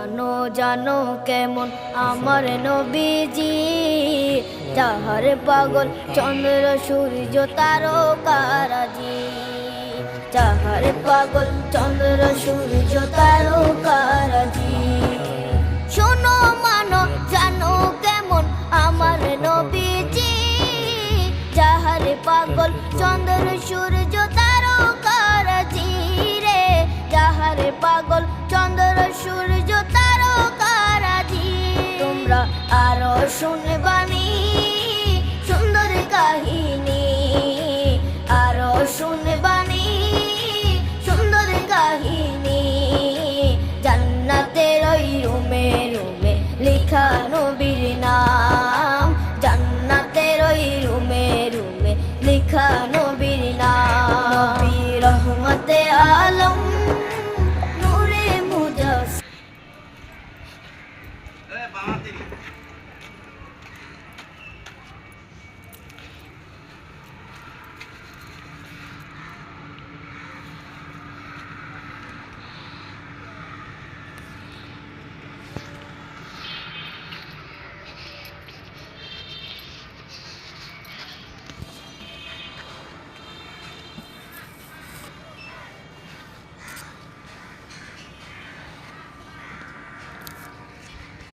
জানো জানো কেমন আমার নবীজি, যাহার পাগল চন্দ্র সূর্য তারকারাজি, যাহার পাগল চন্দ্র সূর্য তারকারাজি। শোনো মানো জানো কেমন আমার নবীজি, যাহার পাগল চন্দ্র সূর্য তারকারাজি রে, যাহার পাগল চন্দ্র সূর্য তারকারাজি। তোমরা আরো শুনবানি সুন্দর কাহিনী, আরো শুনবানি সুন্দর কাহিনী। জান্নাতের ওই রুমে রুমে লেখা নবীর নাম।